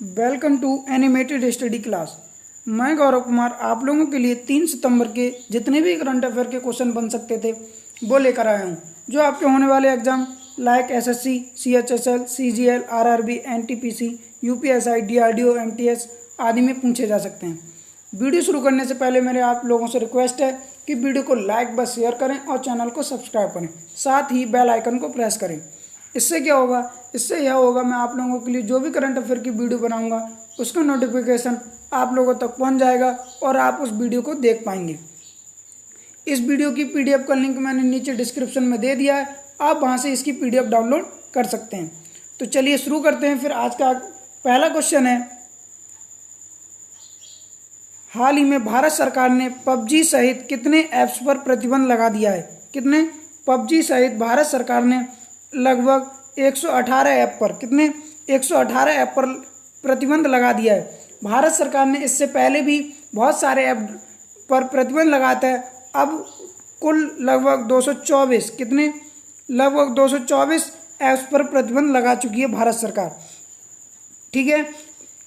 Welcome to animated study class. मैं गौरव कुमार आप लोगों के लिए 3 सितंबर के जितने भी करंट अफेयर के क्वेश्चन बन सकते थे वो लेकर आया हूँ, जो आपके होने वाले exam like SSC, CHSL, CGL, RRB, NTPC, UPSI, DRDO, MTS आदि में पूछे जा सकते हैं। वीडियो शुरू करने से पहले मेरे आप लोगों से रिक्वेस्ट है कि वीडियो को लाइक व शेयर करें और चैनल को सब्सक्राइब करें, साथ ही बेल आइकन को प्रेस करें। इससे क्या होगा, इससे यह होगा मैं आप लोगों के लिए जो भी करंट अफेयर की वीडियो बनाऊंगा उसका नोटिफिकेशन आप लोगों तक पहुंच जाएगा और आप उस वीडियो को देख पाएंगे। इस वीडियो की पीडीएफ का लिंक मैंने नीचे डिस्क्रिप्शन में दे दिया है, आप वहां से इसकी पीडीएफ डाउनलोड कर सकते हैं। तो चलिए शुरू करते हैं। फिर आज का पहला क्वेश्चन है, हाल ही में भारत सरकार ने पबजी सहित कितने ऐप्स पर प्रतिबंध लगा दिया है? कितने? पबजी सहित भारत सरकार ने लगभग 118 ऐप पर, कितने? 118 ऐप पर प्रतिबंध लगा दिया है। भारत सरकार ने इससे पहले भी बहुत सारे ऐप पर प्रतिबंध लगाता है। अब कुल लगभग 224, कितने? लगभग 224 ऐप्स पर प्रतिबंध लगा चुकी है भारत सरकार, ठीक है।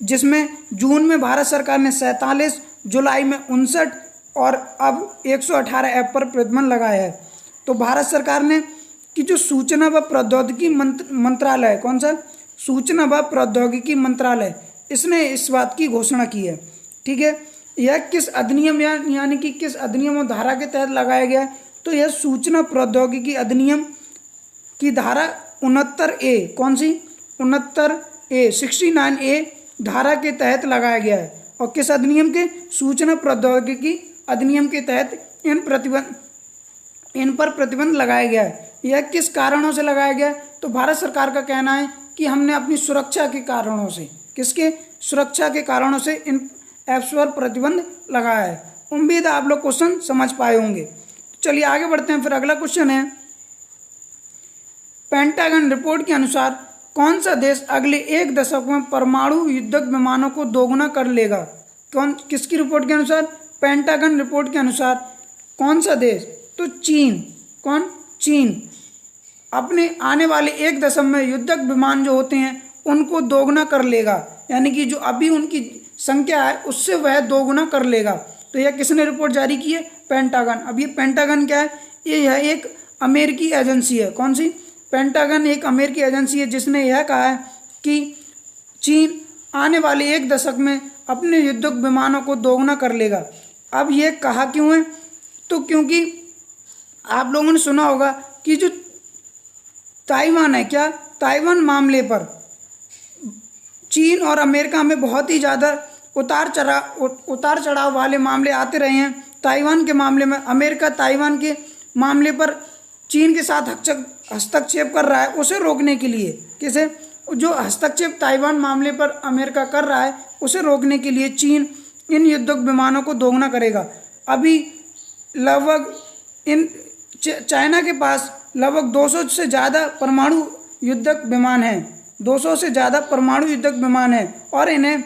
जिसमें जून में भारत सरकार ने 47, जुलाई में 59 और अब 118 ऐप पर प्रतिबंध लगाया है। तो भारत सरकार ने कि जो सूचना व प्रौद्योगिकी मंत्रालय, कौन सा? सूचना व प्रौद्योगिकी मंत्रालय, इसने इस बात की घोषणा की है, ठीक है। यह किस अधिनियम यानी कि किस अधिनियम और धारा के तहत लगाया गया है? तो यह सूचना प्रौद्योगिकी अधिनियम की धारा 69A, कौन सी? 69A, 69A धारा के तहत लगाया गया है। और किस अधिनियम के? सूचना प्रौद्योगिकी अधिनियम के तहत इन पर प्रतिबंध लगाया गया है। यह किस कारणों से लगाया गया है? तो भारत सरकार का कहना है कि हमने अपनी सुरक्षा के कारणों से, किसके? सुरक्षा के कारणों से इन ऐप्स पर प्रतिबंध लगाया है। उम्मीद है आप लोग क्वेश्चन समझ पाए होंगे। चलिए आगे बढ़ते हैं। फिर अगला क्वेश्चन है, पेंटागन रिपोर्ट के अनुसार कौन सा देश अगले 1 दशक में परमाणु युद्धक विमानों को दोगुना कर लेगा? किसकी रिपोर्ट के अनुसार? पेंटागन रिपोर्ट के अनुसार कौन सा देश? तो चीन। कौन? चीन अपने आने वाले 1 दशक में युद्धक विमान जो होते हैं उनको दोगुना कर लेगा, यानी कि जो अभी उनकी संख्या है उससे वह दोगुना कर लेगा। तो यह किसने रिपोर्ट जारी की है? पेंटागन। अब ये पेंटागन क्या है? यह एक अमेरिकी एजेंसी है। कौन सी? पेंटागन एक अमेरिकी एजेंसी है जिसने यह कहा है कि चीन आने वाले 1 दशक में अपने युद्धक विमानों को दोगुना कर लेगा। अब ये कहा क्यों है? तो क्योंकि आप लोगों ने सुना होगा कि जो ताइवान है, क्या? ताइवान मामले पर चीन और अमेरिका में बहुत ही ज़्यादा उतार चढ़ाव वाले मामले आते रहे हैं। ताइवान के मामले में अमेरिका ताइवान के मामले पर चीन के साथ हस्तक्षेप कर रहा है उसे रोकने के लिए। किसे? जो हस्तक्षेप ताइवान मामले पर अमेरिका कर रहा है उसे रोकने के लिए चीन इन युद्धक विमानों को दोगुना करेगा। अभी लगभग चाइना के पास लगभग 200 से ज़्यादा परमाणु युद्धक विमान हैं, 200 से ज़्यादा परमाणु युद्धक विमान हैं और इन्हें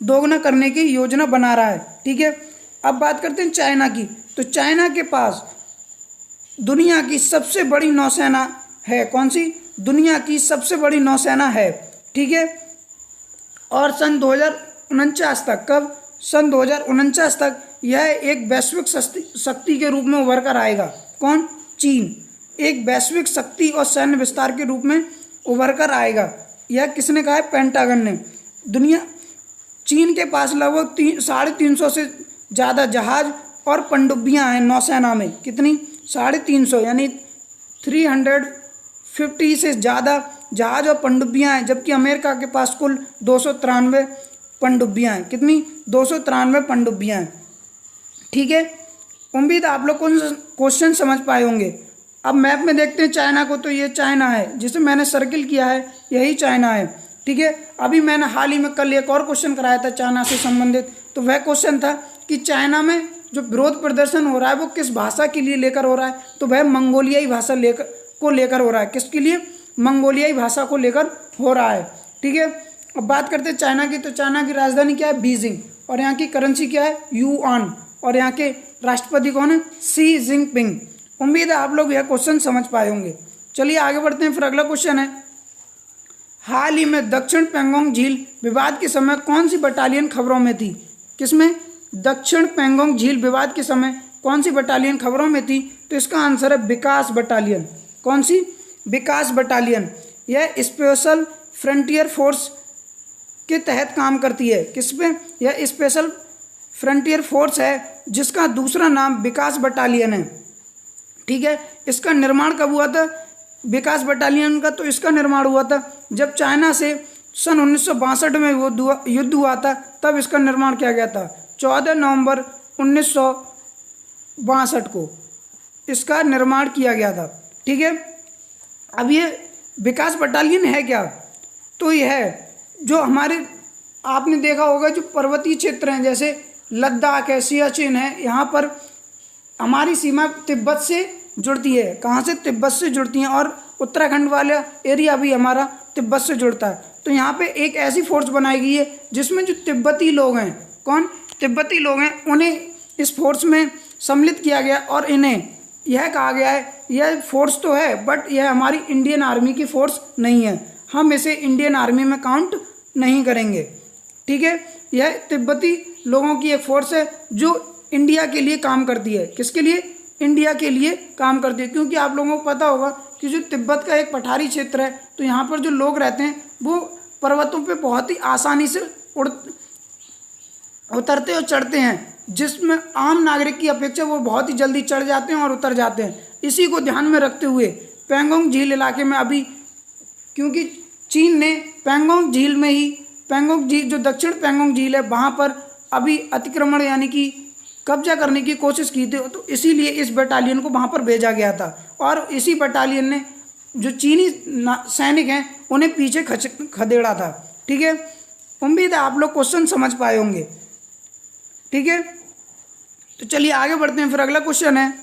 दोगुना करने की योजना बना रहा है, ठीक है। अब बात करते हैं चाइना की। तो चाइना के पास दुनिया की सबसे बड़ी नौसेना है। कौन सी? दुनिया की सबसे बड़ी नौसेना है, ठीक है। और सन 2049 तक, कब? सन 2049 तक यह एक वैश्विक शक्ति के रूप में उभर कर आएगा। कौन? चीन एक वैश्विक शक्ति और सैन्य विस्तार के रूप में उभर कर आएगा। यह किसने कहा है? पेंटागन ने। चीन के पास लगभग 350 से ज़्यादा जहाज और पनडुब्बियां हैं नौसेना में। कितनी? 350, यानी 350 से ज़्यादा जहाज और पनडुब्बियां हैं, जबकि अमेरिका के पास कुल 293 पनडुब्बियां हैं। कितनी? 293 पनडुब्बियां हैं, ठीक है। उम्मीद आप लोग क्वेश्चन समझ पाए होंगे। अब मैप में देखते हैं चाइना को। तो ये चाइना है जिसे मैंने सर्किल किया है, यही चाइना है, ठीक है। अभी मैंने हाल ही में कल एक और क्वेश्चन कराया था चाइना से संबंधित। तो वह क्वेश्चन था कि चाइना में जो विरोध प्रदर्शन हो रहा है वो किस भाषा के लिए लेकर हो रहा है? तो वह मंगोलियाई भाषा लेकर हो रहा है। किसके लिए? मंगोलियाई भाषा को लेकर हो रहा है, ठीक है। अब बात करते हैं चाइना की। तो चाइना की राजधानी क्या है? बीजिंग। और यहाँ की करेंसी क्या है? युआन। और यहाँ के राष्ट्रपति कौन है? Xi Jinping. उम्मीद है आप लोग यह क्वेश्चन समझ पाए होंगे। चलिए आगे बढ़ते हैं। फिर अगला क्वेश्चन है, हाल ही में दक्षिण पेंगोंग झील विवाद के समय कौन सी बटालियन खबरों में थी? किसमें? दक्षिण पेंगोंग झील विवाद के समय कौन सी बटालियन खबरों में थी? तो इसका आंसर है विकास बटालियन। कौन सी? विकास बटालियन। यह स्पेशल फ्रंटियर फोर्स के तहत काम करती है। किस पे? यह स्पेशल फ्रंटियर फोर्स है जिसका दूसरा नाम विकास बटालियन है। ठीक है। इसका निर्माण कब हुआ था विकास बटालियन का? तो इसका निर्माण हुआ था जब चाइना से सन 1962 में युद्ध हुआ था, तब इसका निर्माण किया गया था। 14 नवंबर 1962 को इसका निर्माण किया गया था। ठीक है। अब ये विकास बटालियन है क्या? तो यह है जो हमारे, आपने देखा होगा जो पर्वतीय क्षेत्र हैं, जैसे लद्दाख है, सियाचिन है, यहाँ पर हमारी सीमा तिब्बत से जुड़ती है। कहाँ से? तिब्बत से जुड़ती हैं। और उत्तराखंड वाला एरिया भी हमारा तिब्बत से जुड़ता है। तो यहाँ पे एक ऐसी फोर्स बनाई गई है जिसमें जो तिब्बती लोग हैं, कौन? तिब्बती लोग हैं, उन्हें इस फोर्स में सम्मिलित किया गया और इन्हें यह कहा गया है, यह फोर्स तो है बट यह हमारी इंडियन आर्मी की फोर्स नहीं है, हम इसे इंडियन आर्मी में काउंट नहीं करेंगे। ठीक है। यह तिब्बती लोगों की एक फोर्स है जो इंडिया के लिए काम करती है। किसके लिए? इंडिया के लिए काम करती है। क्योंकि आप लोगों को पता होगा कि जो तिब्बत का एक पठारी क्षेत्र है, तो यहाँ पर जो लोग रहते हैं वो पर्वतों पे बहुत ही आसानी से उतरते और चढ़ते हैं, जिसमें आम नागरिक की अपेक्षा वो बहुत ही जल्दी चढ़ जाते हैं और उतर जाते हैं। इसी को ध्यान में रखते हुए पेंगोंग झील इलाके में अभी, क्योंकि चीन ने पेंगोंग झील में ही, पेंगोंग झील जो दक्षिण पेंगोंग झील है वहाँ पर अभी अतिक्रमण यानी कि कब्जा करने की कोशिश की थी, तो इसीलिए इस बटालियन को वहाँ पर भेजा गया था। और इसी बटालियन ने जो चीनी सैनिक हैं उन्हें पीछे खदेड़ा था। ठीक है। उम्मीद है आप लोग क्वेश्चन समझ पाए होंगे। ठीक है। तो चलिए आगे बढ़ते हैं। फिर अगला क्वेश्चन है,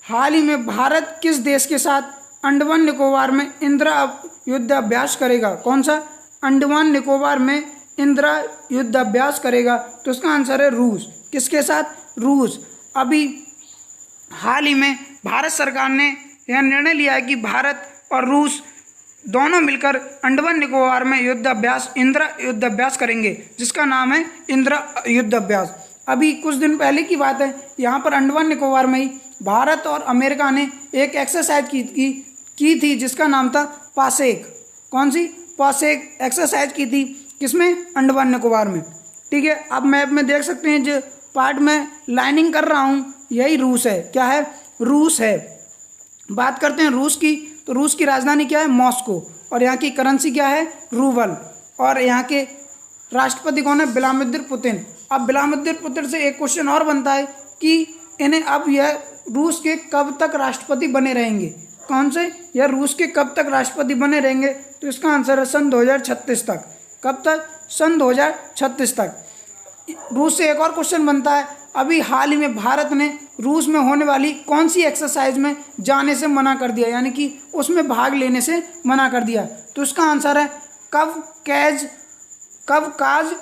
हाल ही में भारत किस देश के साथ अंडमान निकोबार में इंदिरा युद्ध अभ्यास करेगा? कौन सा? अंडमान निकोबार में इंदिरा युद्ध अभ्यास करेगा। तो इसका आंसर है रूस। किसके साथ? रूस। अभी हाल ही में भारत सरकार ने यह निर्णय लिया है कि भारत और रूस दोनों मिलकर अंडमान निकोबार में युद्ध अभ्यास, इंदिरा युद्ध अभ्यास करेंगे, जिसका नाम है इंदिरा युद्ध अभ्यास। अभी कुछ दिन पहले की बात है, यहाँ पर अंडमान निकोबार में ही भारत और अमेरिका ने एक एक्सरसाइज की थी जिसका नाम था पासेक। कौन सी? पासेक एक्सरसाइज की थी। किसमें? अंडमान निकोबार में। ठीक है। आप मैप में देख सकते हैं जो पार्ट में लाइनिंग कर रहा हूँ, यही रूस है। क्या है? रूस है। बात करते हैं रूस की, तो रूस की राजधानी क्या है? मॉस्को। और यहाँ की करेंसी क्या है? रूबल। और यहाँ के राष्ट्रपति कौन है? Vladimir Putin. अब व्लादिमीर पुतिन से एक क्वेश्चन और बनता है कि इन्हें अब यह रूस के कब तक राष्ट्रपति बने रहेंगे? कौन से? यह रूस के कब तक राष्ट्रपति बने रहेंगे? तो इसका आंसर है सन 2036 तक। कब तक? सन 2036 तक। रूस से एक और क्वेश्चन बनता है, अभी हाल ही में भारत ने रूस में होने वाली कौन सी एक्सरसाइज में जाने से मना कर दिया, यानी कि उसमें भाग लेने से मना कर दिया? तो इसका आंसर है कवकाज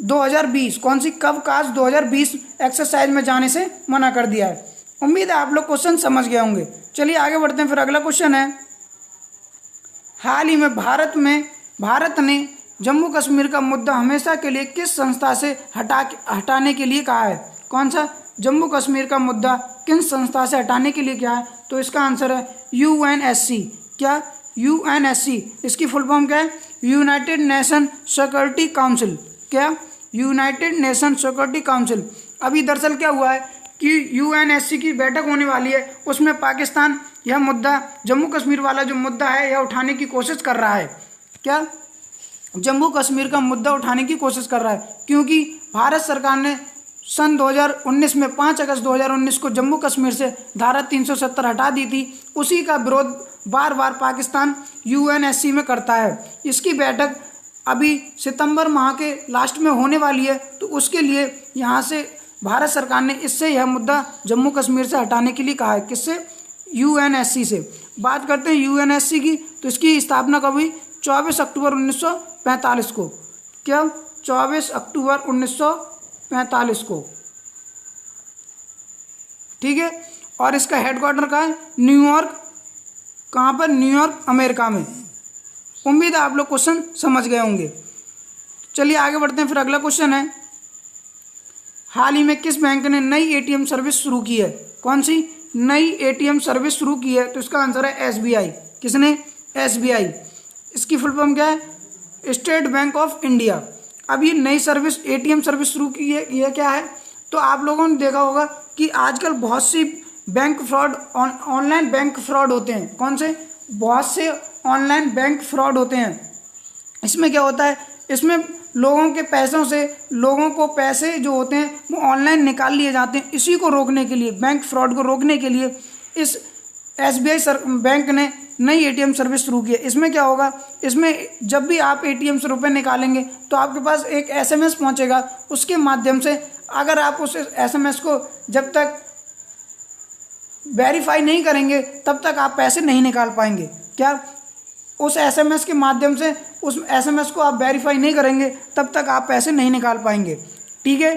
2020। कौन सी? कवकाज 2020 एक्सरसाइज में जाने से मना कर दिया है। उम्मीद है आप लोग क्वेश्चन समझ गए होंगे। चलिए आगे बढ़ते हैं। फिर अगला क्वेश्चन है, हाल ही में भारत ने जम्मू कश्मीर का मुद्दा हमेशा के लिए किस संस्था से हटाने के लिए कहा है? कौन सा? जम्मू कश्मीर का मुद्दा किन संस्था से हटाने के लिए क्या है? तो इसका आंसर है UNSC। क्या? UNSC। इसकी फुल फॉर्म क्या है? United Nation Security Council. क्या? United Nation Security Council. अभी दरअसल क्या हुआ है कि UNSC की बैठक होने वाली है, उसमें पाकिस्तान यह मुद्दा, जम्मू कश्मीर वाला जो मुद्दा है, यह उठाने की कोशिश कर रहा है। क्या? जम्मू कश्मीर का मुद्दा उठाने की कोशिश कर रहा है, क्योंकि भारत सरकार ने सन 2019 में 5 अगस्त 2019 को जम्मू कश्मीर से धारा 370 हटा दी थी। उसी का विरोध बार बार पाकिस्तान UNSC में करता है। इसकी बैठक अभी सितंबर माह के लास्ट में होने वाली है, तो उसके लिए यहाँ से भारत सरकार ने इससे यह मुद्दा जम्मू कश्मीर से हटाने के लिए कहा है। किससे? UNSC से। बात करते हैं UNSC की, तो इसकी स्थापना कब हुई? 24 अक्टूबर 1945 को। क्या? 24 अक्टूबर 1945 को। ठीक है। और इसका हेडक्वार्टर कहाँ है? न्यूयॉर्क। कहाँ पर? न्यूयॉर्क, अमेरिका में। उम्मीद है आप लोग क्वेश्चन समझ गए होंगे। चलिए आगे बढ़ते हैं। फिर अगला क्वेश्चन है, हाल ही में किस बैंक ने नई एटीएम सर्विस शुरू की है? कौन सी नई एटीएम सर्विस शुरू की है? तो इसका आंसर है एसबीआई। किसने? एसबीआई। इसकी फुल फॉर्म क्या है? State bank of India. अब ये नई सर्विस एटीएम सर्विस शुरू की है, ये क्या है? तो आप लोगों ने देखा होगा कि आजकल बहुत सी bank fraud, online bank fraud होते हैं। कौन से? बहुत से ऑनलाइन बैंक फ्रॉड होते हैं। इसमें क्या होता है? इसमें लोगों के पैसों से, लोगों को पैसे जो होते हैं वो ऑनलाइन निकाल लिए जाते हैं। इसी को रोकने के लिए, बैंक फ्रॉड को रोकने के लिए इस एसबीआई बैंक ने नई एटीएम सर्विस शुरू की है। इसमें क्या होगा? इसमें जब भी आप एटीएम से रुपए निकालेंगे तो आपके पास एक एसएमएस पहुंचेगा। उसके माध्यम से अगर आप उस एसएमएस को जब तक वेरीफाई नहीं करेंगे तब तक आप पैसे नहीं निकाल पाएंगे। क्या? उस एसएमएस के माध्यम से उस एसएमएस को आप वेरीफाई नहीं करेंगे तब तक आप पैसे नहीं निकाल पाएंगे। ठीक है,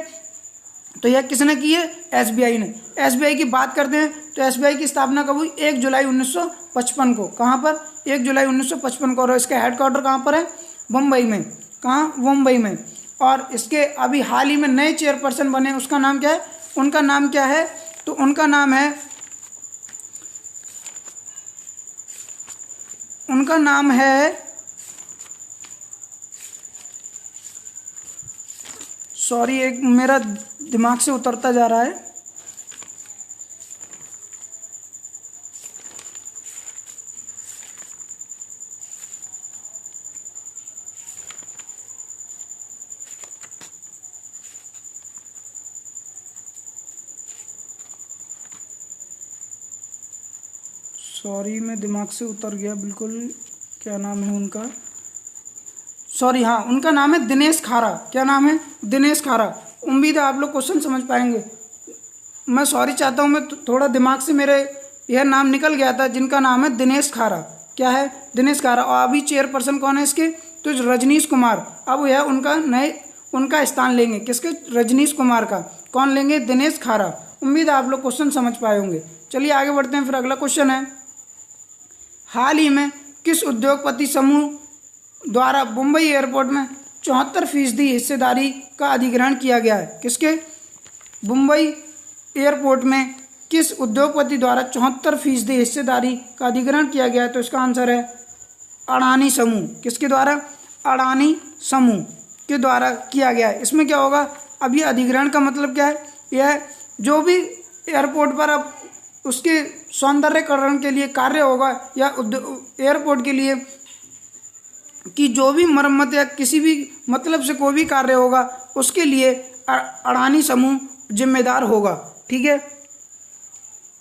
तो यह किसने की है? एसबीआई ने। एसबीआई की बात करते हैं तो एसबीआई की स्थापना कब हुई? 1 जुलाई 1955 को। कहाँ पर? 1 जुलाई 1955 को। और इसका हेडक्वार्टर कहाँ पर है? मुंबई में। कहाँ? मुंबई में। और इसके अभी हाल ही में नए चेयरपर्सन बने, उसका नाम क्या है? उनका नाम क्या है? तो उनका नाम है सॉरी, एक मेरा दिमाग से उतरता जा रहा है। सॉरी, मैं दिमाग से उतर गया बिल्कुल। क्या नाम है उनका? सॉरी, हाँ, उनका नाम है दिनेश खारा। क्या नाम है? दिनेश खारा। उम्मीद है आप लोग क्वेश्चन समझ पाएंगे। मैं सॉरी चाहता हूँ, मैं थोड़ा दिमाग से मेरे यह नाम निकल गया था, जिनका नाम है दिनेश खारा। क्या है? दिनेश खारा। और अभी चेयरपर्सन कौन है इसके? तो रजनीश कुमार। अब यह उनका स्थान लेंगे। किसके? रजनीश कुमार का। कौन लेंगे? दिनेश खारा। उम्मीद है आप लोग क्वेश्चन समझ पाए होंगे। चलिए आगे बढ़ते हैं। फिर अगला क्वेश्चन है, हाल ही में किस उद्योगपति समूह द्वारा मुंबई एयरपोर्ट में 74% हिस्सेदारी का अधिग्रहण किया गया है? किसके? मुंबई एयरपोर्ट में किस उद्योगपति द्वारा 74% हिस्सेदारी का अधिग्रहण किया गया है? तो इसका आंसर है अडानी समूह। किसके द्वारा? अडानी समूह के द्वारा किया गया है। इसमें क्या होगा? अब ये अधिग्रहण का मतलब क्या है? यह जो भी एयरपोर्ट पर अब उसके सौंदर्यकरण के लिए कार्य होगा या एयरपोर्ट के लिए कि जो भी मरम्मत या किसी भी मतलब से कोई भी कार्य होगा उसके लिए अडानी समूह जिम्मेदार होगा। ठीक है,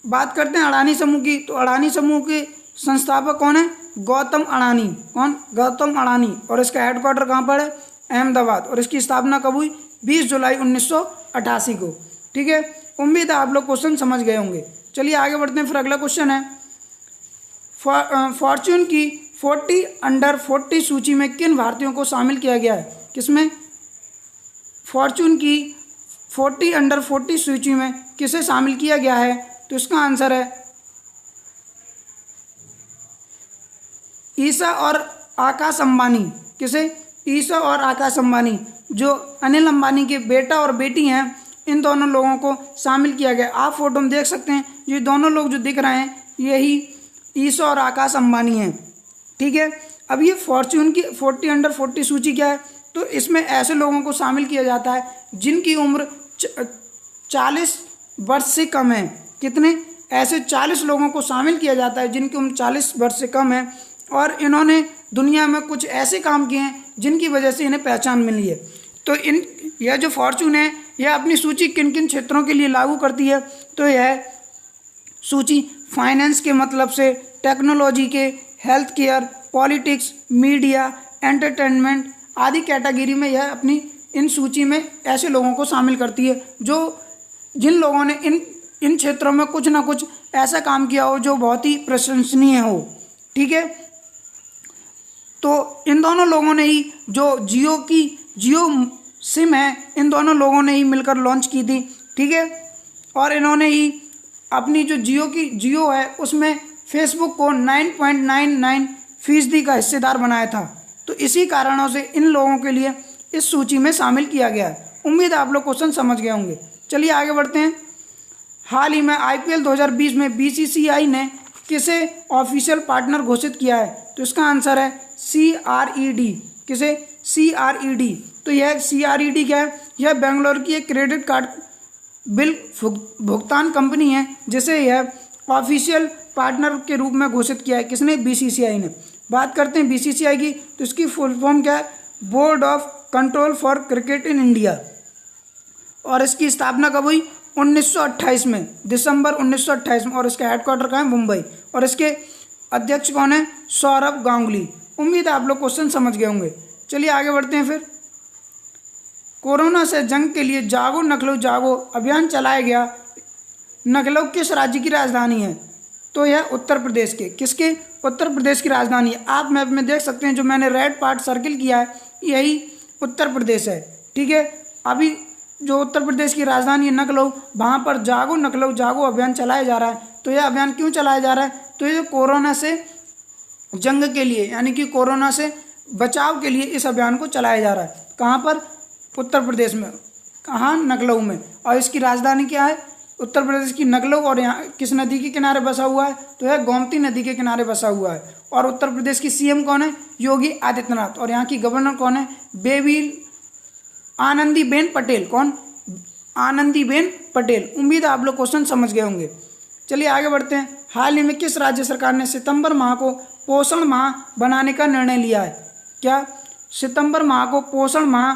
बात करते हैं अडानी समूह की। तो अडानी समूह के संस्थापक कौन है? गौतम अडानी। कौन? गौतम अडानी। और इसका हेडक्वार्टर कहाँ पर है? अहमदाबाद। और इसकी स्थापना कब हुई? 20 जुलाई 1988 को। ठीक है, उम्मीद है आप लोग क्वेश्चन समझ गए होंगे। चलिए आगे बढ़ते हैं। फिर अगला क्वेश्चन है, फॉर्च्यून की 40 अंडर 40 सूची में किन भारतीयों को शामिल किया गया है? किसमें? फॉर्च्यून की 40 अंडर 40 सूची में किसे शामिल किया गया है? तो इसका आंसर है ईशा और आकाश अंबानी। किसे? ईशा और आकाश अंबानी, जो अनिल अंबानी के बेटा और बेटी हैं, इन दोनों लोगों को शामिल किया गया। आप फोटो में देख सकते हैं, ये दोनों लोग जो दिख रहे हैं यही ईशा और आकाश अंबानी हैं। ठीक है, अब ये फॉर्च्यून की 40 अंडर 40 सूची क्या है? तो इसमें ऐसे लोगों को शामिल किया जाता है जिनकी उम्र 40 वर्ष से कम है। कितने? ऐसे 40 लोगों को शामिल किया जाता है जिनकी उम्र 40 वर्ष से कम है और इन्होंने दुनिया में कुछ ऐसे काम किए हैं जिनकी वजह से इन्हें पहचान मिली है। तो यह जो फॉर्च्यून है यह अपनी सूची किन किन क्षेत्रों के लिए लागू करती है? तो यह सूची फाइनेंस के मतलब से, टेक्नोलॉजी के, health care, politics, media, entertainment आदि कैटेगरी में यह अपनी इन सूची में ऐसे लोगों को शामिल करती है जिन लोगों ने इन क्षेत्रों में कुछ ना कुछ ऐसा काम किया हो जो बहुत ही प्रशंसनीय हो। ठीक है, तो इन दोनों लोगों ने ही जो जियो सिम है, इन दोनों लोगों ने ही मिलकर लॉन्च की थी। ठीक है, और इन्होंने ही अपनी जो जियो है उसमें फेसबुक को 9.99% का हिस्सेदार बनाया था। तो इसी कारणों से इन लोगों के लिए इस सूची में शामिल किया गया है। उम्मीद है आप लोग क्वेश्चन समझ गए होंगे। चलिए आगे बढ़ते हैं। हाल ही में IPL 2020 में BCCI ने किसे ऑफिशियल पार्टनर घोषित किया है? तो इसका आंसर है CRED। किसे? CRED। तो यह CRED क्या है? यह बेंगलोर की एक क्रेडिट कार्ड बिल भुगतान कंपनी है जिसे यह ऑफिशियल पार्टनर के रूप में घोषित किया है। किसने? BCCI ने। बात करते हैं BCCI की, तो इसकी फुल फॉर्म क्या है? Board of control for cricket in India. और इसकी स्थापना कब हुई? 1928 में, दिसंबर 1928 में। और इसका हेडक्वार्टर कहाँ है? मुंबई। और इसके अध्यक्ष कौन है? सौरभ गांगुली। उम्मीद है आप लोग क्वेश्चन समझ गए होंगे। चलिए आगे बढ़ते हैं फिर। कोरोना से जंग के लिए जागो नखलऊ जागो अभियान चलाया गया। नखलऊ किस राज्य की राजधानी है? तो यह उत्तर प्रदेश के। किसके? उत्तर प्रदेश की राजधानी है। आप मैप में देख सकते हैं, जो मैंने रेड पार्ट सर्किल किया है यही उत्तर प्रदेश है। ठीक है, अभी जो उत्तर प्रदेश की राजधानी है नखलऊ, वहाँ पर जागो नखलऊ जागो अभियान चलाया जा रहा है। तो यह अभियान क्यों चलाया जा रहा है? तो ये कोरोना से जंग के लिए, यानी कि कोरोना से बचाव के लिए इस अभियान को चलाया जा रहा है। कहाँ पर? उत्तर प्रदेश में। कहाँ? नखलऊ में। और इसकी राजधानी क्या है? उत्तर प्रदेश की नखलऊ। और यहाँ किस नदी के किनारे बसा हुआ है? तो यह गोमती नदी के किनारे बसा हुआ है। और उत्तर प्रदेश की CM कौन है? योगी आदित्यनाथ। और यहाँ की गवर्नर कौन है? आनंदीबेन पटेल। कौन? आनंदीबेन पटेल। उम्मीद है आप लोग क्वेश्चन समझ गए होंगे। चलिए आगे बढ़ते हैं। हाल ही में किस राज्य सरकार ने सितंबर माह को पोषण माह बनाने का निर्णय लिया है? क्या? सितंबर माह को पोषण माह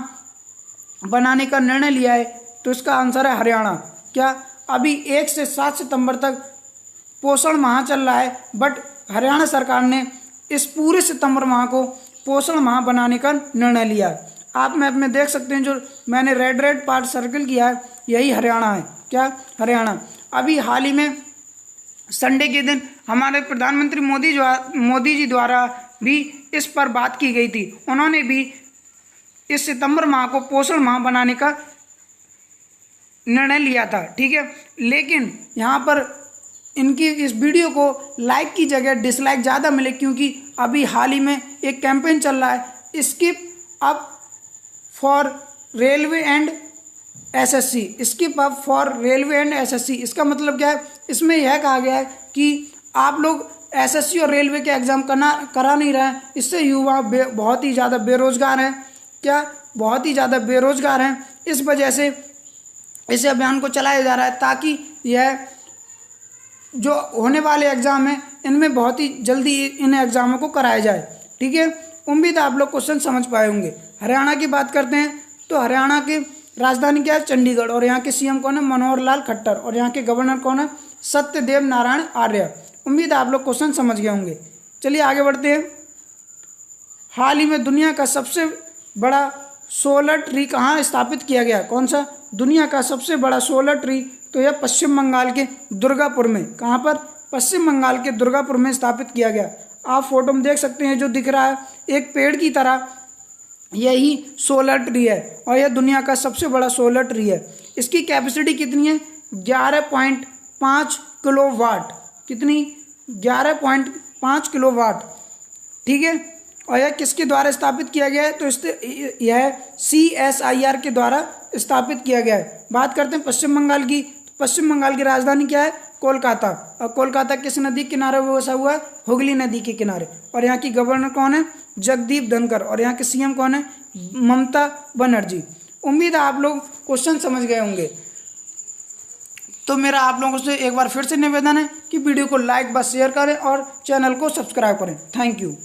बनाने का निर्णय लिया है? तो इसका आंसर है हरियाणा। क्या? अभी 1 से 7 सितंबर तक पोषण माह चल रहा है, बट हरियाणा सरकार ने इस पूरे सितंबर माह को पोषण माह बनाने का निर्णय लिया है। आप मैप में देख सकते हैं, जो मैंने रेड पार्ट सर्किल किया है यही हरियाणा है। क्या? हरियाणा। अभी हाल ही में संडे के दिन हमारे प्रधानमंत्री मोदी जी द्वारा भी इस पर बात की गई थी। उन्होंने भी इस सितंबर माह को पोषण माह बनाने का निर्णय लिया था। ठीक है, लेकिन यहाँ पर इनकी इस वीडियो को लाइक की जगह डिसलाइक ज़्यादा मिले, क्योंकि अभी हाल ही में एक कैंपेन चल रहा है, skip up for railway and SSC। Skip up for railway and SSC। इसका मतलब क्या है? इसमें यह कहा गया है कि आप लोग SSC और रेलवे के एग्ज़ाम करा नहीं रहे हैं। इससे युवा बहुत ही ज़्यादा बेरोजगार हैं। क्या? बहुत ही ज़्यादा बेरोजगार हैं। इस वजह से इस अभियान को चलाया जा रहा है, ताकि यह जो होने वाले एग्ज़ाम हैं इनमें बहुत ही जल्दी इन एग्ज़ामों को कराया जाए। ठीक है, उम्मीद है आप लोग क्वेश्चन समझ पाए होंगे। हरियाणा की बात करते हैं, तो हरियाणा की राजधानी क्या है? चंडीगढ़। और यहाँ के CM कौन है? मनोहर लाल खट्टर। और यहाँ के गवर्नर कौन है? सत्यदेव नारायण आर्य। उम्मीद है आप लोग क्वेश्चन समझ गए होंगे। चलिए आगे बढ़ते हैं। हाल ही में दुनिया का सबसे बड़ा सोलर ट्री कहाँ स्थापित किया गया? कौन सा? दुनिया का सबसे बड़ा सोलर ट्री तो यह पश्चिम बंगाल के दुर्गापुर में। कहाँ पर? पश्चिम बंगाल के दुर्गापुर में स्थापित किया गया। आप फोटो में देख सकते हैं, जो दिख रहा है एक पेड़ की तरह, यही सोलर ट्री है। और यह दुनिया का सबसे बड़ा सोलर ट्री है। इसकी कैपेसिटी कितनी है? 11.5 किलोवाट। कितनी? 11.5 किलोवाट। ठीक है, और यह किसके द्वारा स्थापित किया गया है? तो यह CSIR के द्वारा स्थापित किया गया है। बात करते हैं पश्चिम बंगाल की। पश्चिम बंगाल की राजधानी क्या है? कोलकाता। और कोलकाता किस नदी के किनारे बसा हुआ है? हुगली नदी के किनारे। और यहाँ की गवर्नर कौन है? जगदीप धनखड़। और यहाँ के CM कौन है? ममता बनर्जी। उम्मीद है आप लोग क्वेश्चन समझ गए होंगे। तो मेरा आप लोगों से एक बार फिर से निवेदन है कि वीडियो को लाइक व शेयर करें और चैनल को सब्सक्राइब करें। Thank you.